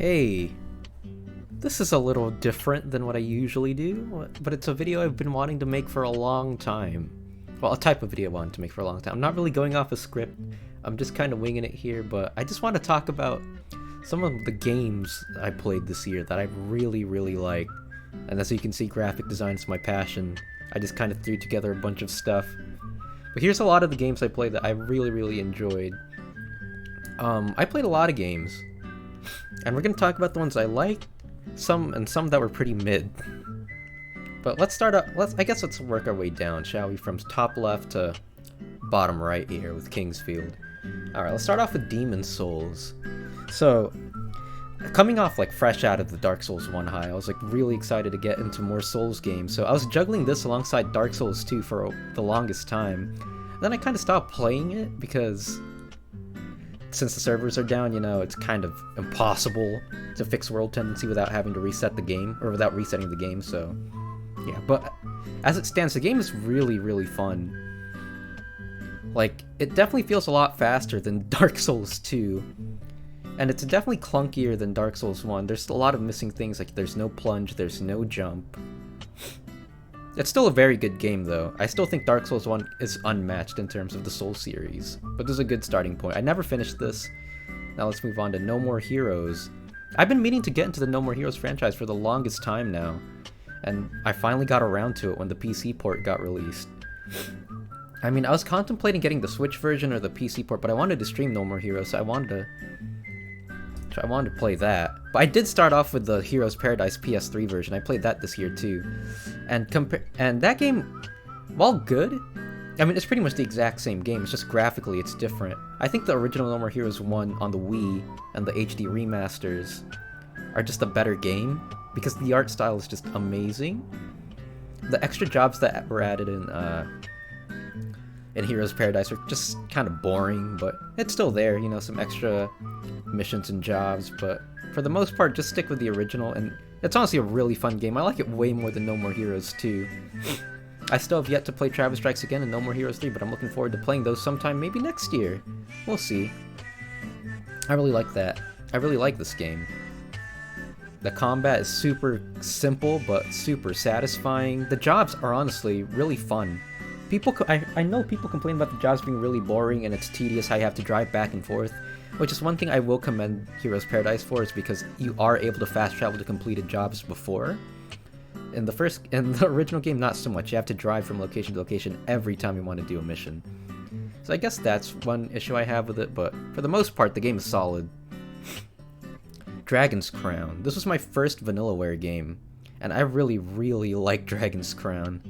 Hey, this is a little different than what I usually do, but it's a video I've been wanting to make for a long time. Well, a type of video I wanted to make for a long time. I'm not really going off a script, I'm just kind of winging it here, but I just want to talk about some of the games I played this year that I really like. And as you can see, graphic design is my passion. I just kind of threw together a bunch of stuff. But here's a lot of the games I played that I really enjoyed. I played a lot of games, and we're going to talk about the ones I liked, some that were pretty mid. But let's start up, let's work our way down, shall we, from top left to bottom right here with Kingsfield. Alright, let's start off with Demon Souls. So, coming off like fresh out of the Dark Souls 1 high, I was like really excited to get into more Souls games. So I was juggling this alongside Dark Souls 2 for the longest time. Then I kind of stopped playing it because since the servers are down, you know, it's kind of impossible to fix world tendency without having to reset the game, or without resetting the game, so yeah. But as it stands, the game is really fun. Like, it definitely feels a lot faster than Dark Souls 2, and it's definitely clunkier than Dark Souls 1. There's a lot of missing things, like there's no plunge, there's no jump. It's still a very good game, though. I still think Dark Souls 1 is unmatched in terms of the Souls series, but this is a good starting point. I never finished this. Now let's move on to No More Heroes. I've been meaning to get into the No More Heroes franchise for the longest time now, and I finally got around to it when the PC port got released. I mean, I was contemplating getting the Switch version or the PC port, but I wanted to stream No More Heroes, so I wanted to play that. But I did start off with the Heroes Paradise PS3 version. I played that this year too. And that game, while good, I mean, it's pretty much the exact same game, it's just graphically it's different. I think the original No More Heroes 1 on the Wii and the HD remasters are just a better game because the art style is just amazing. The extra jobs that were added in Heroes Paradise are just kind of boring, but it's still there, you know, some extra missions and jobs, but for the most part, just stick with the original, and it's honestly a really fun game. I like it way more than No More Heroes 2. I still have yet to play Travis Strikes Again and No More Heroes 3, but I'm looking forward to playing those sometime, maybe next year. We'll see. I really like that. I really like this game. The combat is super simple, but super satisfying. The jobs are honestly really fun. I know people complain about the jobs being really boring and it's tedious how you have to drive back and forth, which is one thing I will commend Heroes Paradise for, is because you are able to fast travel to completed jobs before. In the original game, not so much. You have to drive from location to location every time you want to do a mission. So I guess that's one issue I have with it, but for the most part, the game is solid. Dragon's Crown. This was my first Vanillaware game, and I really like Dragon's Crown.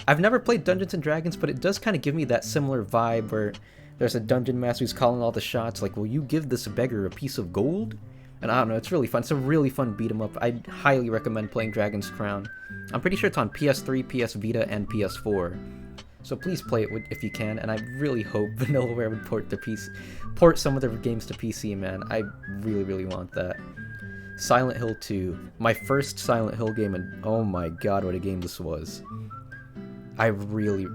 I've never played Dungeons & Dragons, but it does kind of give me that similar vibe where there's a dungeon master who's calling all the shots, like, will you give this beggar a piece of gold? And I don't know, it's really fun. It's a really fun beat 'em up. I'd highly recommend playing Dragon's Crown. I'm pretty sure it's on PS3, PS Vita, and PS4. So please play it if you can, and I really hope Vanillaware would port some of their games to PC, man. I really want that. Silent Hill 2. My first Silent Hill game, and oh my god, what a game this was.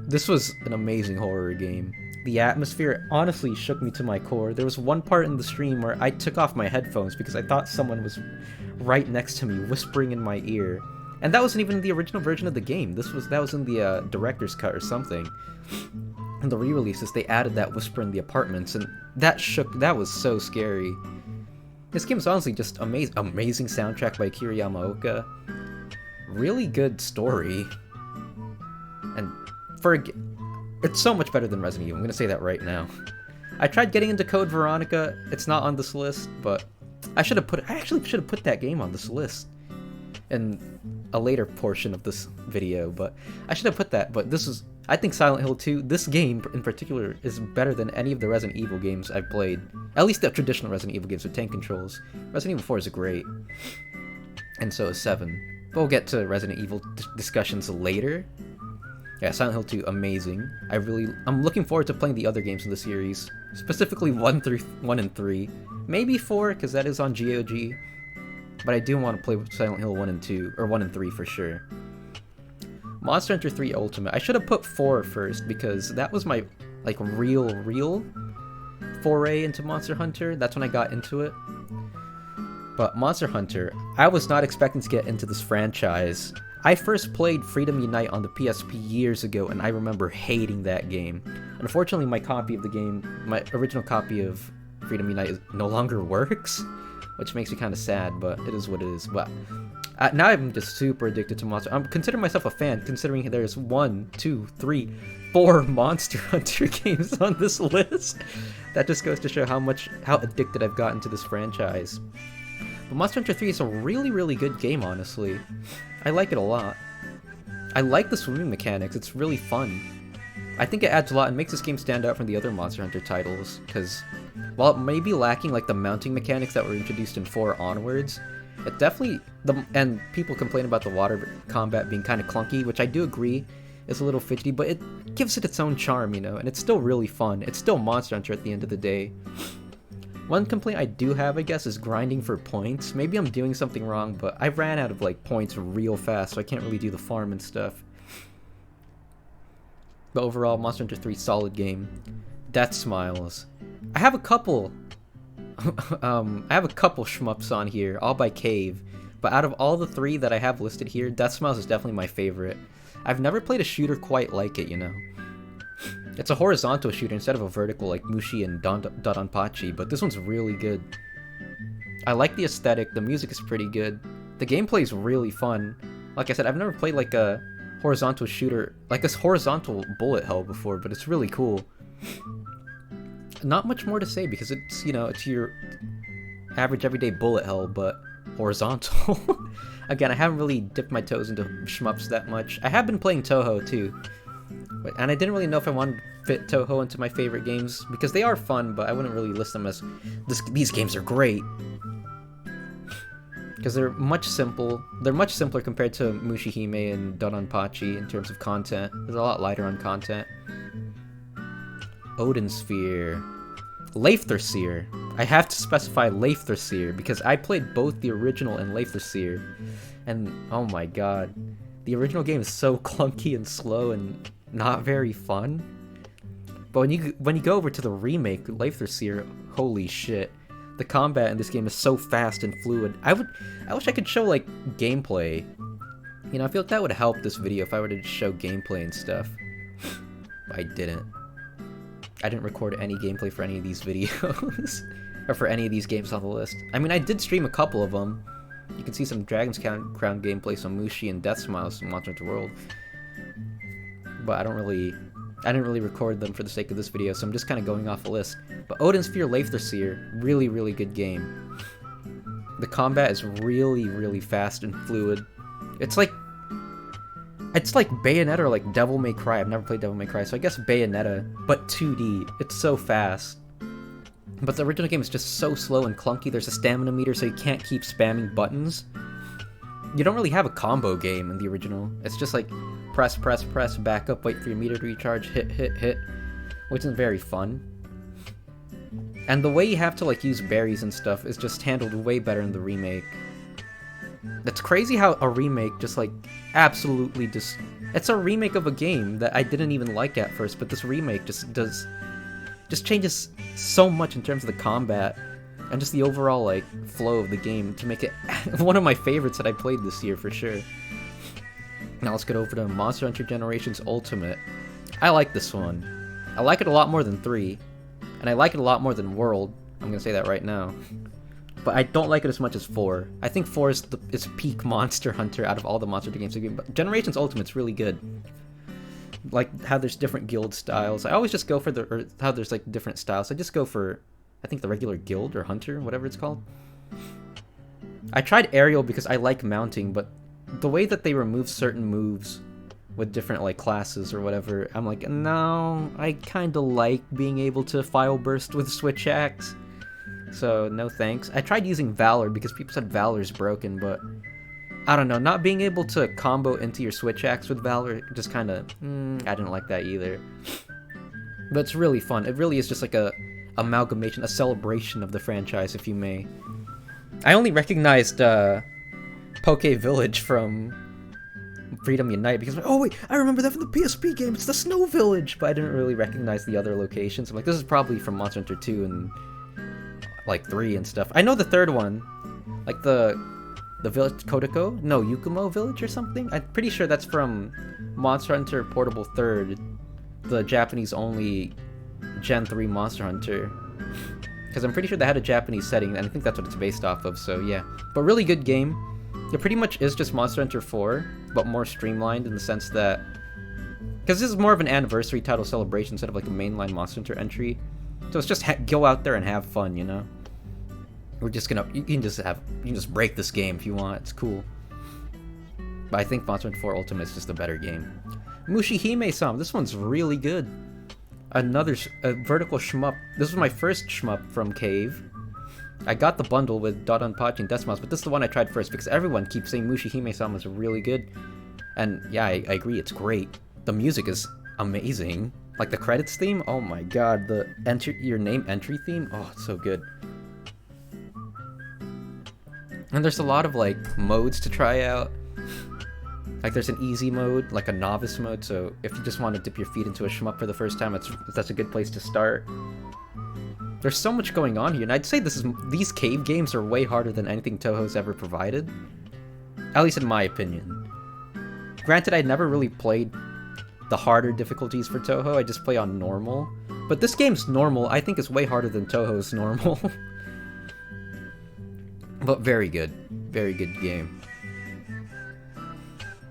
This was an amazing horror game. The atmosphere honestly shook me to my core. There was one part in the stream where I took off my headphones because I thought someone was right next to me whispering in my ear. And that wasn't even the original version of the game. That was in the director's cut or something. In the re-releases, they added that whisper in the apartments, and that was so scary. This game is honestly just amazing soundtrack by Akira Yamaoka. Really good story. And it's so much better than Resident Evil, I'm gonna say that right now. I tried getting into Code Veronica, it's not on this list, but I actually should have put that game on this list in a later portion of this video, but I should have put that. But I think Silent Hill 2, this game in particular, is better than any of the Resident Evil games I've played. At least the traditional Resident Evil games with tank controls. Resident Evil 4 is great, and so is 7. But we'll get to Resident Evil discussions later. Yeah, Silent Hill 2, amazing. I'm looking forward to playing the other games in the series, specifically 1 and 3. Maybe 4, because that is on GOG. But I do want to play Silent Hill 1 and 2, or 1 and 3 for sure. Monster Hunter 3 Ultimate. I should have put 4 first, because that was my, like, real foray into Monster Hunter. That's when I got into it. But Monster Hunter, I was not expecting to get into this franchise. I first played Freedom Unite on the PSP years ago, and I remember hating that game. Unfortunately, my copy of the game, my original copy of Freedom Unite no longer works, which makes me kind of sad, but it is what it is. But now I'm just super addicted to Monster. I'm considering myself a fan, considering there's 1, 2, 3, 4 Monster Hunter games on this list. That just goes to show how addicted I've gotten to this franchise. But Monster Hunter 3 is a really, really good game, honestly. I like it a lot. I like the swimming mechanics, it's really fun. I think it adds a lot and makes this game stand out from the other Monster Hunter titles, because while it may be lacking like the mounting mechanics that were introduced in 4 onwards, it definitely, and people complain about the water combat being kind of clunky, which I do agree is a little fidgety, but it gives it its own charm, you know, and it's still really fun. It's still Monster Hunter at the end of the day. One complaint I do have, I guess, is grinding for points. Maybe I'm doing something wrong, but I ran out of like points real fast, so I can't really do the farm and stuff. But overall, Monster Hunter 3, solid game. Death Smiles. I have a couple shmups on here, all by Cave. But out of all the 3 that I have listed here, Death Smiles is definitely my favorite. I've never played a shooter quite like it, you know. It's a horizontal shooter instead of a vertical like Mushi and Dodonpachi, but this one's really good. I like the aesthetic, the music is pretty good. The gameplay is really fun. Like I said, I've never played like a horizontal shooter, like a horizontal bullet hell before, but it's really cool. Not much more to say because it's, you know, it's your average everyday bullet hell, but horizontal. Again, I haven't really dipped my toes into shmups that much. I have been playing Touhou too, and I didn't really know if I wanted to fit Touhou into my favorite games because they are fun, but I wouldn't really list them as these games are great because they're much simpler compared to Mushihime and Dodonpachi in terms of content. There's a lot lighter on content. Odin Sphere. Leifthirseer. I have to specify Leifthirseer because I played both the original and Leifthirseer, and oh my god, the original game is so clunky and slow and not very fun. But when you go over to the remake, Leifthirseer, holy shit, the combat in this game is so fast and fluid. I wish I could show like gameplay. You know, I feel like that would help this video if I were to show gameplay and stuff. But I didn't. I didn't record any gameplay for any of these videos. Or for any of these games on the list. I mean, I did stream a couple of them. You can see some Dragon's Crown gameplay, some Mushi and Death Smiles from Monster Hunter World. But I didn't really record them for the sake of this video, so I'm just kind of going off a list. But Odin Sphere Leifthirseer, really, really good game. The combat is really, really fast and fluid. It's like Bayonetta or like Devil May Cry. I've never played Devil May Cry, so I guess Bayonetta, but 2D. It's so fast. But the original game is just so slow and clunky. There's a stamina meter, so you can't keep spamming buttons. You don't really have a combo game in the original. It's just like press, press, press, back up, wait for your meter to recharge, hit, hit, hit, which isn't very fun. And the way you have to like use berries and stuff is just handled way better in the remake. It's crazy how a remake just like absolutely just... It's a remake of a game that I didn't even like at first, but this remake just changes so much in terms of the combat and just the overall like flow of the game to make it one of my favorites that I played this year for sure. Now let's get over to Monster Hunter Generations Ultimate. I like this one. I like it a lot more than 3, and I like it a lot more than World. I'm gonna say that right now. But I don't like it as much as 4. I think 4 is peak Monster Hunter out of all the Monster Hunter games. But Generations Ultimate's really good. Like how there's different guild styles. I always just go for how there's like different styles. I just go for, I think, the regular guild or hunter, whatever it's called. I tried aerial because I like mounting, but the way that they remove certain moves with different like classes or whatever, I'm like, no, I kind of like being able to file burst with switch axe. So no thanks. I tried using Valor because people said Valor's broken, but I don't know, not being able to combo into your switch axe with Valor just kind of, I didn't like that either. But it's really fun. It really is just like a amalgamation, a celebration of the franchise, if you may. I only recognized Poke Village from Freedom Unite because, oh wait, I remember that from the PSP game, it's the Snow Village! But I didn't really recognize the other locations. I'm like, this is probably from Monster Hunter 2 and like 3 and stuff. I know the third one. Like the village Kodako? No, Yukumo Village or something? I'm pretty sure that's from Monster Hunter Portable 3rd, the Japanese-only Gen 3 Monster Hunter. Because I'm pretty sure they had a Japanese setting, and I think that's what it's based off of, so yeah. But really good game. It pretty much is just Monster Hunter 4, but more streamlined in the sense that... Because this is more of an anniversary title celebration instead of like a mainline Monster Hunter entry. So it's just go out there and have fun, you know? We're just gonna... You can just break this game if you want, it's cool. But I think Monster Hunter 4 Ultimate is just a better game. Mushihime-sama, this one's really good. Another vertical shmup. This was my first shmup from Cave. I got the bundle with Dodonpachi and Deathmouse, but this is the one I tried first because everyone keeps saying Mushihime-sama is really good. And yeah, I agree, it's great. The music is amazing. Like the credits theme, oh my god, the your name entry theme, oh, it's so good. And there's a lot of like modes to try out. Like there's an easy mode, like a novice mode, so if you just want to dip your feet into a shmup for the first time, that's a good place to start. There's so much going on here, and I'd say these Cave games are way harder than anything Toho's ever provided. At least in my opinion. Granted, I never really played the harder difficulties for Touhou, I just play on normal. But this game's normal, I think, is way harder than Touhou's normal. But very good game.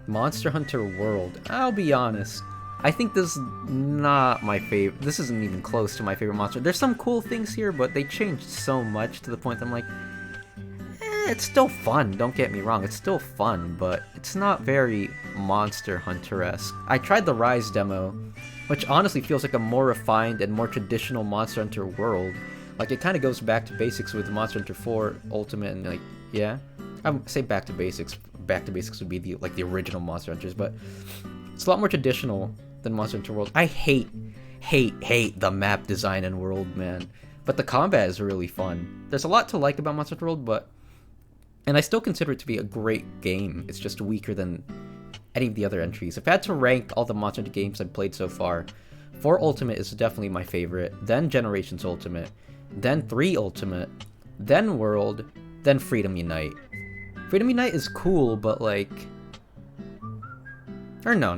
Monster Hunter World. I'll be honest. I think this is not my favorite. This isn't even close to my favorite monster. There's some cool things here, but they changed so much to the point that I'm like, it's still fun. Don't get me wrong. It's still fun, but it's not very Monster Hunter-esque. I tried the Rise demo, which honestly feels like a more refined and more traditional Monster Hunter World. Like, it kind of goes back to basics with Monster Hunter 4 Ultimate and, like, yeah. I would say back to basics. Back to basics would be the original Monster Hunters, but it's a lot more traditional than Monster Hunter World. I hate the map design in World, man. But the combat is really fun. There's a lot to like about Monster Hunter World, and I still consider it to be a great game. It's just weaker than any of the other entries. If I had to rank all the Monster Hunter games I've played so far, 4 Ultimate is definitely my favorite, then Generations Ultimate, then 3 Ultimate, then World, then Freedom Unite. Freedom Unite is cool, but like... Or no.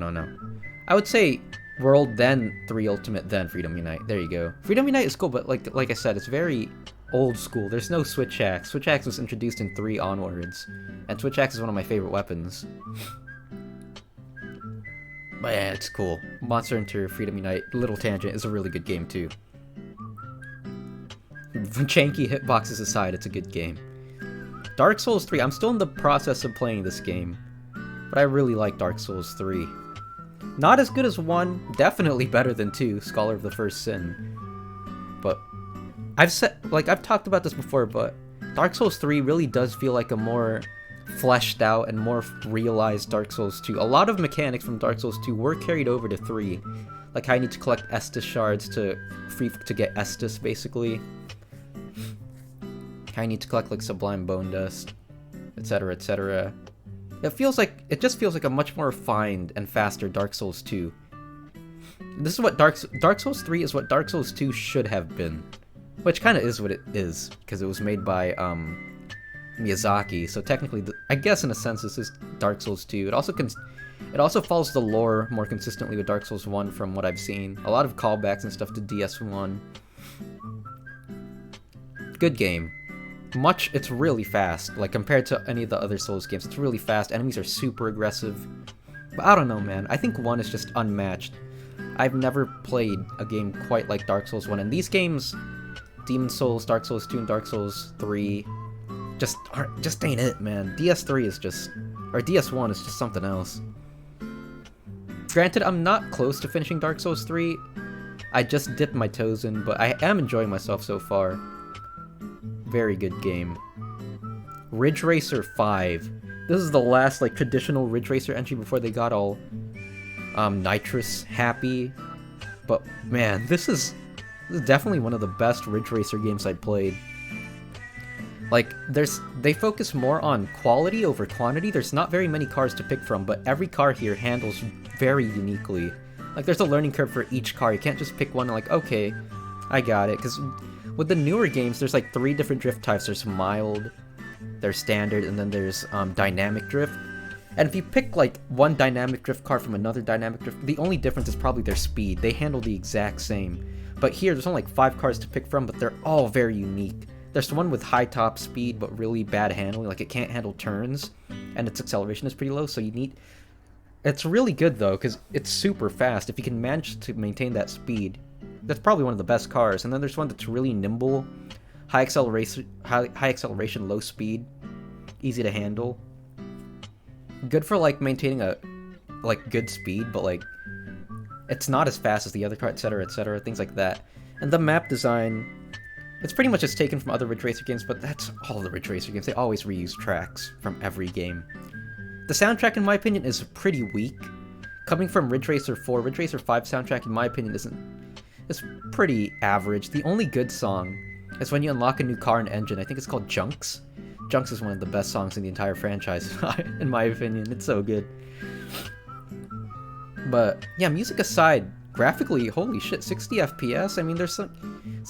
I would say World, then 3 Ultimate, then Freedom Unite. There you go. Freedom Unite is cool, but like I said, it's very old school. There's no Switch Axe. Switch Axe was introduced in 3 onwards, and Switch Axe is one of my favorite weapons. But yeah, it's cool. Monster Hunter Freedom Unite, Little Tangent, is a really good game too. Janky hitboxes aside, it's a good game. Dark Souls 3, I'm still in the process of playing this game, but I really like Dark Souls 3. Not as good as 1, definitely better than 2, Scholar of the First Sin. But I've talked about this before, but Dark Souls 3 really does feel like a more fleshed out and more realized Dark Souls 2. A lot of mechanics from Dark Souls 2 were carried over to 3. Like how I need to collect Estus shards to get Estus, basically. I need to collect like Sublime Bone Dust, etc., etc. It just feels like a much more refined and faster Dark Souls 2. This is what Dark Souls 3 is what Dark Souls 2 should have been, which kind of is what it is because it was made by Miyazaki. So technically, I guess in a sense, this is Dark Souls 2. It also follows the lore more consistently with Dark Souls 1 from what I've seen. A lot of callbacks and stuff to DS1. Good game. It's really fast, like compared to any of the other Souls games. It's really fast, enemies are super aggressive. But I don't know, man, I think 1 is just unmatched. I've never played a game quite like Dark Souls 1, and these games, Demon Souls, Dark Souls 2, and Dark Souls 3, just ain't it, man. DS1 is just something else. Granted, I'm not close to finishing Dark Souls 3, I just dipped my toes in, but I am enjoying myself so far. Very good game. Ridge Racer 5. This is the last like traditional Ridge Racer entry before they got all nitrous happy. But man, this is definitely one of the best Ridge Racer games I've played. Like they focus more on quality over quantity. There's not very many cars to pick from, but every car here handles very uniquely. Like there's a learning curve for each car. You can't just pick one and like, okay, I got it, because with the newer games, there's like 3 different drift types. There's mild, There's standard, and then there's dynamic drift. And if you pick like one dynamic drift car from another dynamic drift, the only difference is probably their speed. They handle the exact same. But here, there's only like 5 cars to pick from, but they're all very unique. There's one with high top speed, but really bad handling, like it can't handle turns, and its acceleration is pretty low, so you need... It's really good though, because it's super fast. If you can manage to maintain that speed, that's probably one of the best cars. And then there's one that's really nimble, high acceleration, low speed, easy to handle. Good for like maintaining a good speed, but like it's not as fast as the other car, etc., things like that. And the map design, it's pretty much just taken from other Ridge Racer games, but that's all the Ridge Racer games. They always reuse tracks from every game. The soundtrack, in my opinion, is pretty weak. Coming from Ridge Racer 4, Ridge Racer 5 soundtrack, in my opinion, is pretty average. The only good song is when you unlock a new car and engine. I think it's called Junks. Junks is one of the best songs in the entire franchise, in my opinion. It's so good. But yeah, music aside, graphically, holy shit, 60 FPS. I mean, it's a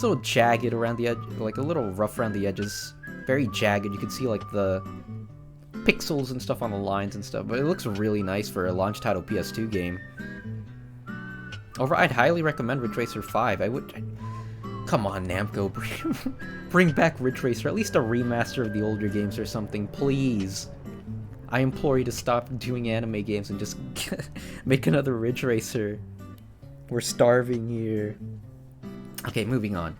little jagged around the edge, like a little rough around the edges. Very jagged. You can see like the pixels and stuff on the lines and stuff, but it looks really nice for a launch title PS2 game. Overall, I'd highly recommend Ridge Racer 5. Come on, Namco, bring back Ridge Racer, at least a remaster of the older games or something, please. I implore you to stop doing anime games and just make another Ridge Racer. We're starving here. Okay, moving on.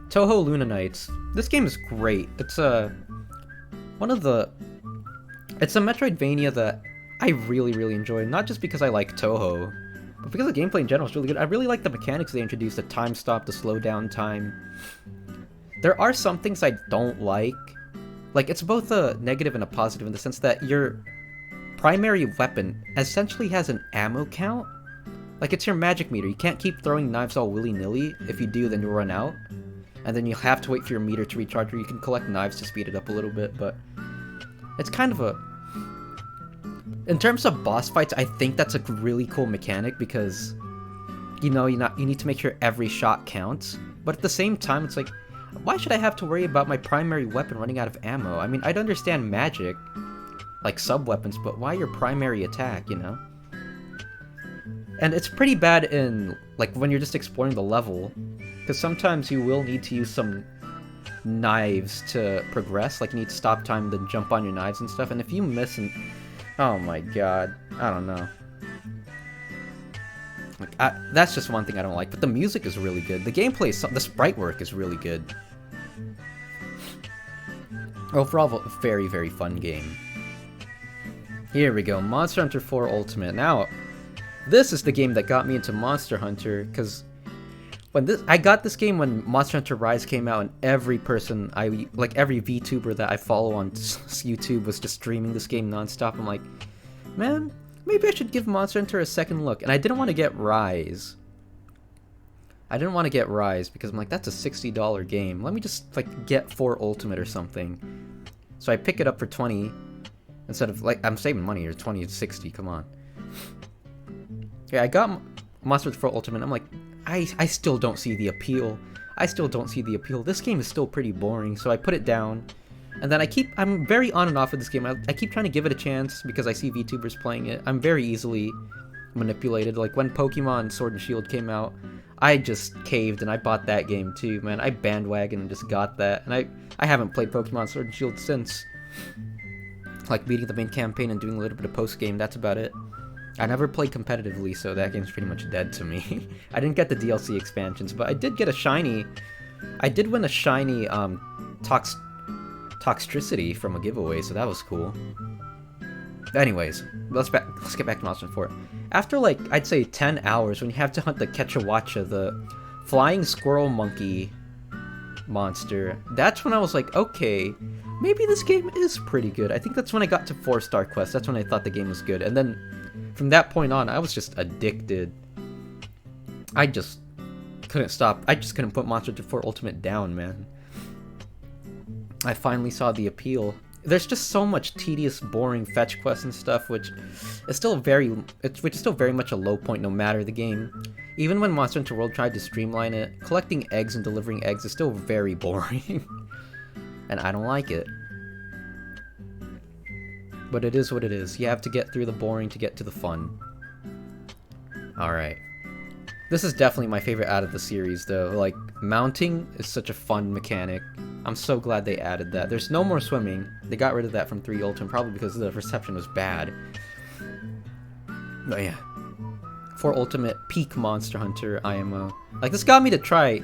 Touhou Luna Nights. This game is great. It's a Metroidvania that I really, really enjoy, not just because I like Touhou, but because the gameplay in general is really good. I really like the mechanics they introduced, the time stop, the slow down time. There are some things I don't like. Like, it's both a negative and a positive in the sense that your primary weapon essentially has an ammo count. Like, it's your magic meter. You can't keep throwing knives all willy-nilly. If you do, then you'll run out. And then you'll have to wait for your meter to recharge, or you can collect knives to speed it up a little bit, but it's kind of a... In terms of boss fights, I think that's a really cool mechanic because, you know, you need to make sure every shot counts. But at the same time, it's like, why should I have to worry about my primary weapon running out of ammo? I mean, I'd understand magic, like sub-weapons, but why your primary attack, you know? And it's pretty bad in, like, when you're just exploring the level, because sometimes you will need to use some knives to progress, like you need to stop time, then jump on your knives and stuff, and if you miss and... Oh my god, I don't know. Like, that's just one thing I don't like, but the music is really good. The gameplay, the sprite work is really good. Overall, a very, very fun game. Here we go, Monster Hunter 4 Ultimate. Now, this is the game that got me into Monster Hunter, because I got this game when Monster Hunter Rise came out, and every person every VTuber that I follow on YouTube was just streaming this game nonstop. I'm like, man, maybe I should give Monster Hunter a second look. And I didn't want to get Rise. Because I'm like, that's a $60 game. Let me just like get 4 Ultimate or something. So I pick it up for 20 instead of, like, I'm saving money here, 20 to 60, come on. Yeah, I got Monster Hunter 4 Ultimate. I'm like, I still don't see the appeal. This game is still pretty boring, so I put it down. And then I'm very on and off with this game. I keep trying to give it a chance because I see VTubers playing it. I'm very easily manipulated. Like when Pokemon Sword and Shield came out, I just caved and I bought that game too, man. I bandwagoned and just got that. And I haven't played Pokemon Sword and Shield since. Like beating the main campaign and doing a little bit of post-game, that's about it. I never played competitively, so that game's pretty much dead to me. I didn't get the DLC expansions, but I did get a shiny... I did win a shiny, Toxtricity from a giveaway, so that was cool. Anyways, let's get back to Monster Hunter 4. After, like, I'd say 10 hours, when you have to hunt the Quechawacha, the flying squirrel monkey monster, that's when I was like, okay, maybe this game is pretty good. I think that's when I got to 4-star quest. That's when I thought the game was good. And then from that point on, I was just addicted. I just couldn't stop. I just couldn't put Monster Hunter 4 Ultimate down, man. I finally saw the appeal. There's just so much tedious, boring fetch quests and stuff, which is still very much a low point no matter the game. Even when Monster Hunter World tried to streamline it, collecting eggs and delivering eggs is still very boring. And I don't like it. But it is what it is. You have to get through the boring to get to the fun. Alright. This is definitely my favorite out of the series, though. Like, mounting is such a fun mechanic. I'm so glad they added that. There's no more swimming. They got rid of that from 3 Ultimate, probably because the reception was bad. But yeah. 4 Ultimate, peak Monster Hunter IMO. Like, this got me to try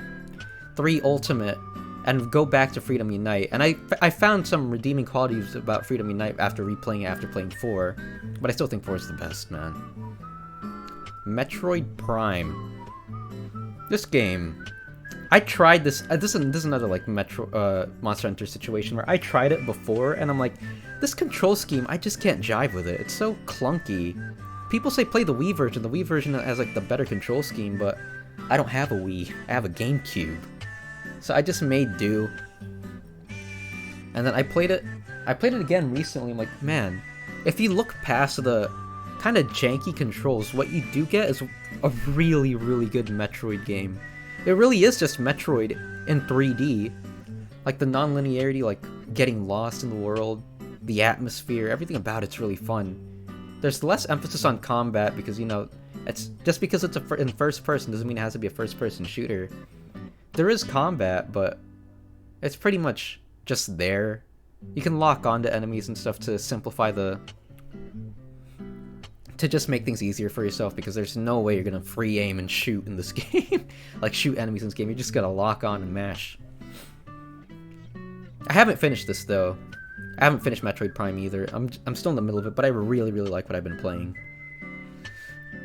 3 Ultimate and go back to Freedom Unite. And I found some redeeming qualities about Freedom Unite after replaying it after playing 4. But I still think 4 is the best, man. Metroid Prime. This game, I tried this. This is another like Monster Hunter situation where I tried it before, and I'm like, this control scheme, I just can't jive with it. It's so clunky. People say play the Wii version. The Wii version has like the better control scheme, but I don't have a Wii. I have a GameCube, so I just made do. And then I played it. I played it again recently. I'm like, man, if you look past the kind of janky controls, what you do get is a really, really good Metroid game. It really is just Metroid in 3D. Like, the non-linearity, like, getting lost in the world, the atmosphere, everything about it's really fun. There's less emphasis on combat because, you know, it's just because it's in first person doesn't mean it has to be a first-person shooter. There is combat, but it's pretty much just there. You can lock onto enemies and stuff to simplify to just make things easier for yourself, because there's no way you're gonna free aim and shoot in this game. Like, shoot enemies in this game, you just gotta lock on and mash. I haven't finished this though. I haven't finished Metroid Prime either. I'm still in the middle of it, but I really, really like what I've been playing.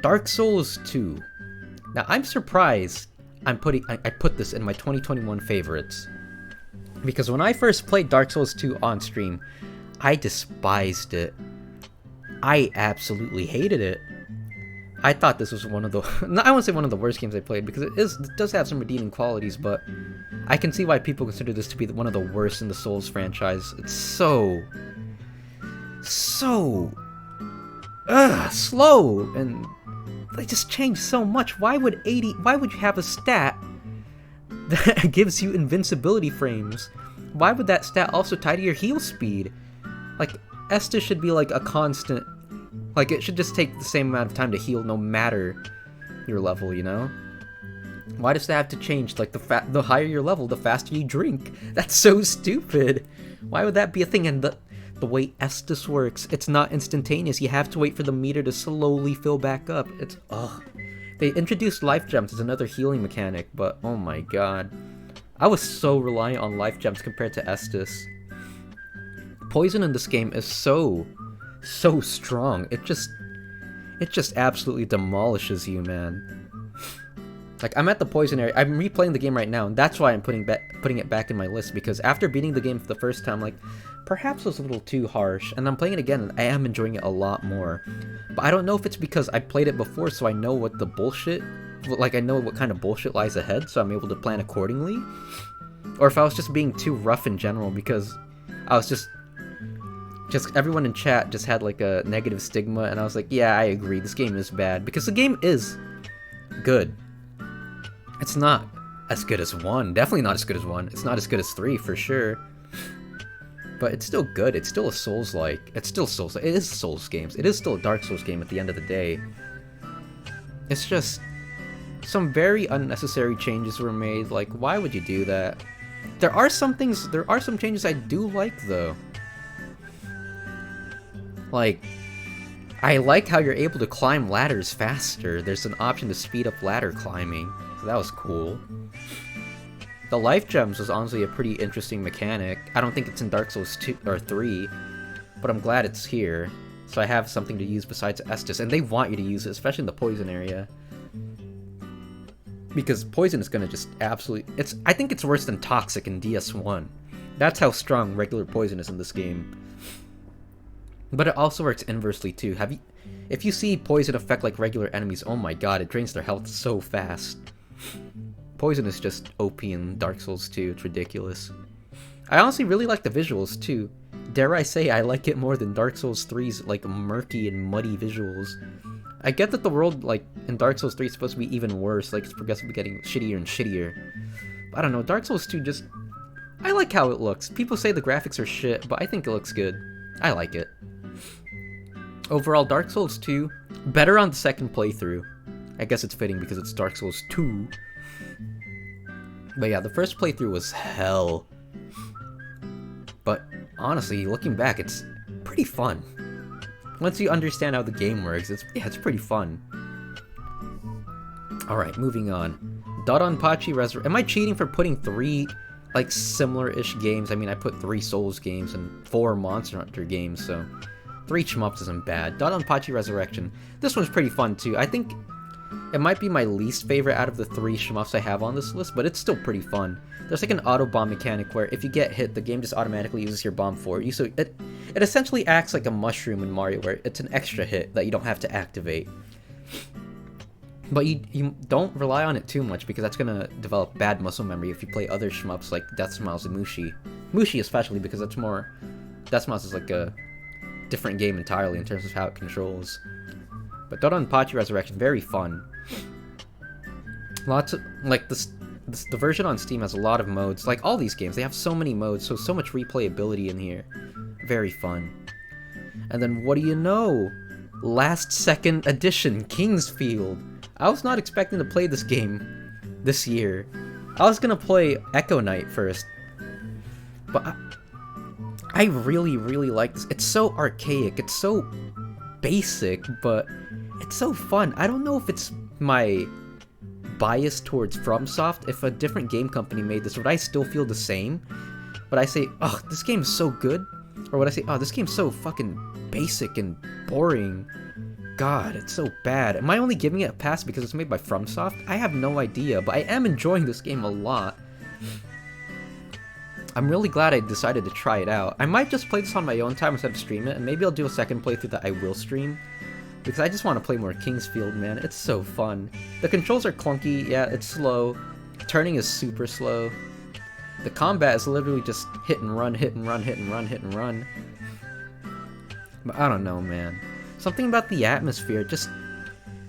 Dark Souls 2. Now, I'm surprised I put this in my 2021 favorites. Because when I first played Dark Souls 2 on stream, I despised it. I absolutely hated it. I thought this was one of the... I won't say one of the worst games I played, because it does have some redeeming qualities, but I can see why people consider this to be one of the worst in the Souls franchise. It's so slow, and they just changed so much. Why would you have a stat that gives you invincibility frames? Why would that stat also tie to your heal speed? Like, Estus should be like a constant, like it should just take the same amount of time to heal no matter your level, you know? Why does that have to change? Like, the higher your level, the faster you drink. That's so stupid. Why would that be a thing? And the way Estus works, it's not instantaneous. You have to wait for the meter to slowly fill back up. It's, ugh. They introduced life gems as another healing mechanic, but oh my god. I was so reliant on life gems compared to Estus. Poison in this game is so strong. It just absolutely demolishes you, man. Like, I'm at the poison area. I'm replaying the game right now, and that's why I'm putting it back in my list, because after beating the game for the first time, like, perhaps it was a little too harsh, and I'm playing it again, and I am enjoying it a lot more. But I don't know if it's because I played it before, so I know what the bullshit, like, I know what kind of bullshit lies ahead, so I'm able to plan accordingly. Or if I was just being too rough in general, because I was just everyone in chat just had like a negative stigma, and I was like, yeah, I agree, this game is bad, because the game is good. It's not as good as 1, definitely not as good as 1, it's not as good as 3 for sure, but it's still good. It's still a Souls-like, it is Souls games, it is still a Dark Souls game at the end of the day. It's just some very unnecessary changes were made. Like, why would you do that? There are some changes I do like though. Like, I like how you're able to climb ladders faster. There's an option to speed up ladder climbing, so that was cool. The life gems was honestly a pretty interesting mechanic. I don't think it's in Dark Souls 2 or 3, but I'm glad it's here, so I have something to use besides Estus, and they want you to use it, especially in the poison area. Because poison is gonna just absolutely... I think it's worse than toxic in DS1. That's how strong regular poison is in this game. But it also works inversely too. If you see poison affect like regular enemies, oh my god, it drains their health so fast. Poison is just OP in Dark Souls 2, it's ridiculous. I honestly really like the visuals too. Dare I say I like it more than Dark Souls 3's like murky and muddy visuals. I get that the world like in Dark Souls 3 is supposed to be even worse, like it's progressively getting shittier and shittier. But I don't know, Dark Souls 2 just... I like how it looks. People say the graphics are shit, but I think it looks good. I like it. Overall, Dark Souls 2, better on the second playthrough. I guess it's fitting because it's Dark Souls 2. But yeah, the first playthrough was hell. But honestly, looking back, it's pretty fun. Once you understand how the game works, it's pretty fun. Alright, moving on. Dodonpachi Resurrection. Am I cheating for putting 3, like, similar-ish games? I mean, I put 3 Souls games and 4 Monster Hunter games, so 3 shmups isn't bad. Dodonpachi Resurrection. This one's pretty fun, too. I think it might be my least favorite out of the 3 shmups I have on this list, but it's still pretty fun. There's like an auto bomb mechanic where if you get hit, the game just automatically uses your bomb for you, so it essentially acts like a mushroom in Mario, where it's an extra hit that you don't have to activate. But you don't rely on it too much, because that's gonna develop bad muscle memory if you play other shmups like Death Smiles and Mushi. Mushi especially, because Death Smiles is like a different game entirely in terms of how it controls. But Dodonpachi Resurrection, very fun. Lots of, like, the version on Steam has a lot of modes. Like all these games, they have so many modes, so much replayability in here. Very fun. And then what do you know? Last second edition, Kingsfield. I was not expecting to play this game this year. I was gonna play Echo Knight first, but I really, really like this. It's so archaic, it's so basic, but it's so fun. I don't know if it's my bias towards FromSoft. If a different game company made this, would I still feel the same? Would I say, oh, this game is so good? Or would I say, oh, this game's so fucking basic and boring? God, it's so bad. Am I only giving it a pass because it's made by FromSoft? I have no idea, but I am enjoying this game a lot. I'm really glad I decided to try it out. I might just play this on my own time instead of stream it, and maybe I'll do a second playthrough that I will stream. Because I just want to play more Kingsfield, man. It's so fun. The controls are clunky, yeah, it's slow. Turning is super slow. The combat is literally just hit and run, hit and run, hit and run, hit and run. But I don't know, man. Something about the atmosphere, just...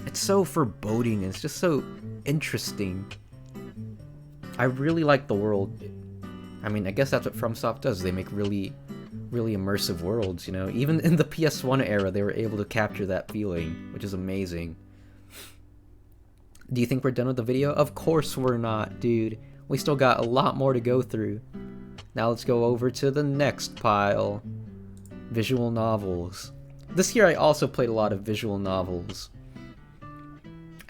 it's so foreboding, it's just so interesting. I really like the world. I mean, I guess that's what FromSoft does. They make really immersive worlds, you know? Even in the PS1 era, they were able to capture that feeling, which is amazing. Do you think we're done with the video? Of course we're not, dude. We still got a lot more to go through. Now let's go over to the next pile. Visual novels. This year I also played a lot of visual novels.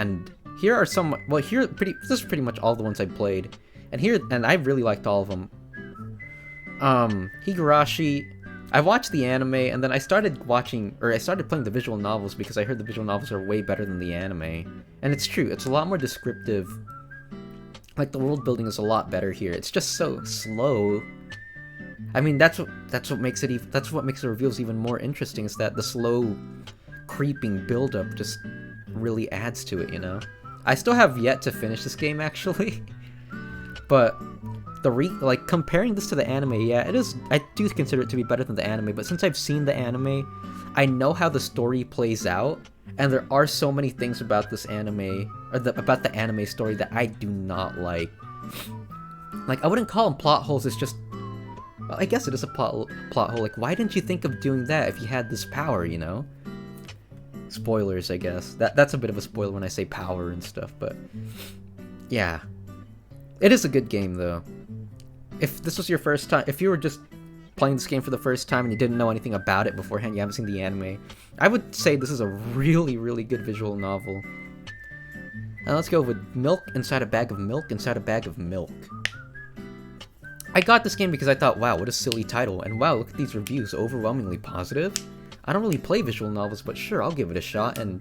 And here are some, well, this is pretty much all the ones I played. And I really liked all of them. Higurashi, I watched the anime, and then I started playing the visual novels because I heard the visual novels are way better than the anime. And it's true, it's a lot more descriptive. Like, the world building is a lot better here. It's just so slow. I mean, that's what makes the reveals even more interesting, is that the slow, creeping build-up just really adds to it, you know? I still have yet to finish this game, actually. But like, comparing this to the anime, yeah, it is. I do consider it to be better than the anime, but since I've seen the anime, I know how the story plays out, and there are so many things about this anime, or about the anime story, that I do not like. Like, I wouldn't call them plot holes, it's just... well, I guess it is a plot hole. Like, why didn't you think of doing that if you had this power, you know? Spoilers, I guess. That's a bit of a spoiler when I say power and stuff, but... yeah. It is a good game, though. If this was your first time, if you were just playing this game for the first time and you didn't know anything about it beforehand, you haven't seen the anime, I would say this is a really, really good visual novel. And let's go with milk inside a bag of milk inside a bag of milk. I got this game because I thought, wow, what a silly title, and wow, look at these reviews, overwhelmingly positive. I don't really play visual novels, but sure, I'll give it a shot, and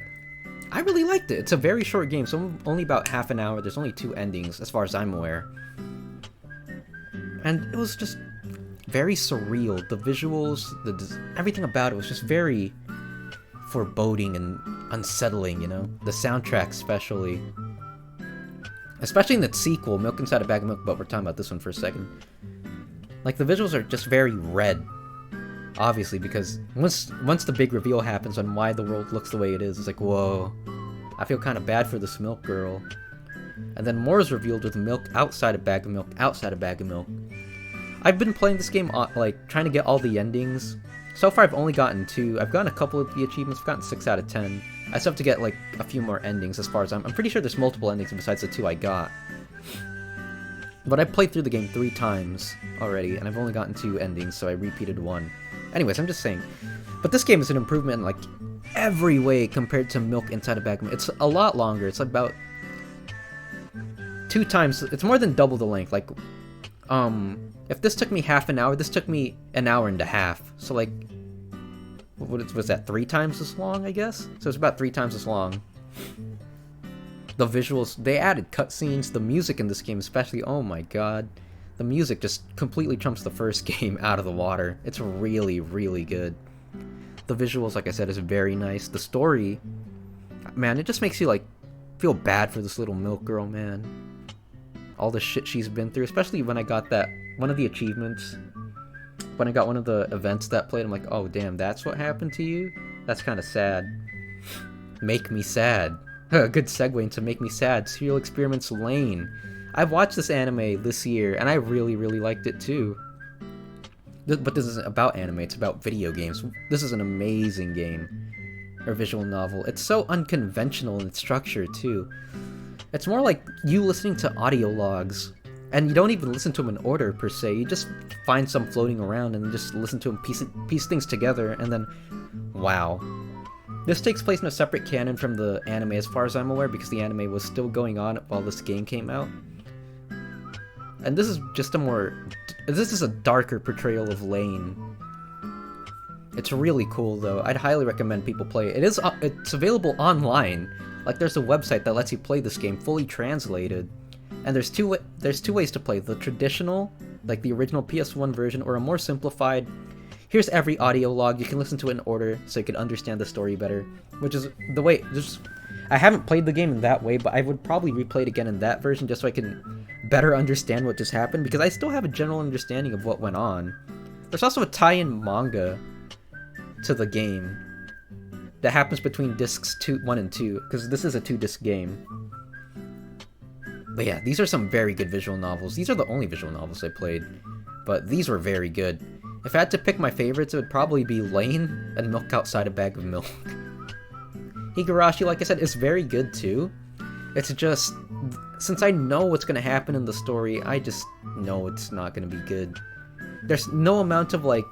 I really liked it. It's a very short game, so only about half an hour. There's only 2 endings, as far as I'm aware. And it was just very surreal. The visuals, everything about it was just very foreboding and unsettling, you know? The soundtrack especially. Especially in the sequel, Milk Inside a Bag of Milk, but we're talking about this one for a second. Like, the visuals are just very red. Obviously, because once the big reveal happens on why the world looks the way it is, it's like, whoa. I feel kind of bad for this milk girl. And then more is revealed with milk outside a bag of milk, outside a bag of milk. I've been playing this game, like, trying to get all the endings, So far, I've only gotten 2. I've gotten a couple of the achievements. I've gotten 6 out of 10. I still have to get, like, a few more endings as far as I'm pretty sure there's multiple endings besides the 2 I got. But I played through the game 3 times already, and I've only gotten 2 endings, so I repeated 1. Anyways, I'm just saying. But this game is an improvement in, like, every way compared to Milk Inside a Bag of Milk. It's a lot longer. It's about 2 times. It's more than double the length. Like, if this took me half an hour, this took me an hour and a half. So, like, what was that? 3 times as long, I guess? So it's about 3 times as long. The visuals, they added cutscenes. The music in this game especially, oh my god. The music just completely trumps the first game out of the water. It's really, really good. The visuals, like I said, is very nice. The story, man, it just makes you, like, feel bad for this little milk girl, man. All the shit she's been through, especially when I got that, one of the achievements. When I got one of the events that played, I'm like, oh damn, that's what happened to you? That's kind of sad. Make me sad. A good segue into Make Me Sad, Serial Experiments Lane. I've watched this anime this year, and I really, really liked it too. But this isn't about anime, it's about video games. This is an amazing game. Or visual novel. It's so unconventional in its structure too. It's more like you listening to audio logs. And you don't even listen to them in order, per se. You just find some floating around and just listen to them piece things together, and then... wow. This takes place in a separate canon from the anime as far as I'm aware, because the anime was still going on while this game came out. And this is just a more... this is a darker portrayal of Lane. It's really cool, though. I'd highly recommend people play it. It's available online. Like, there's a website that lets you play this game fully translated. And there's two ways to play. The traditional, like the original PS1 version, or a more simplified... here's every audio log, you can listen to it in order so you can understand the story better. Which is the way... I haven't played the game in that way, but I would probably replay it again in that version just so I can better understand what just happened, because I still have a general understanding of what went on. There's also a tie-in manga to the game that happens between discs 1 and 2, because this is a 2-disc game. But yeah, these are some very good visual novels. These are the only visual novels I played, but these were very good. If I had to pick my favorites, it would probably be Lane and Milk Outside a Bag of Milk. Higurashi, like I said, is very good too. It's just, since I know what's going to happen in the story, I just know it's not going to be good. There's no amount of, like,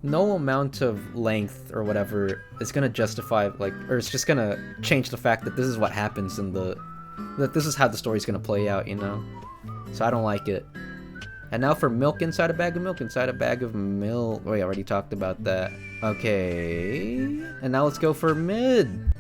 no amount of length or whatever is going to justify, like, or it's just going to change the fact that this is what happens in the, that this is how the story's going to play out, you know? So I don't like it. And now for Milk Inside a Bag of Milk, Inside a Bag of Milk. Oh, I already talked about that. Okay. And now let's go for mid.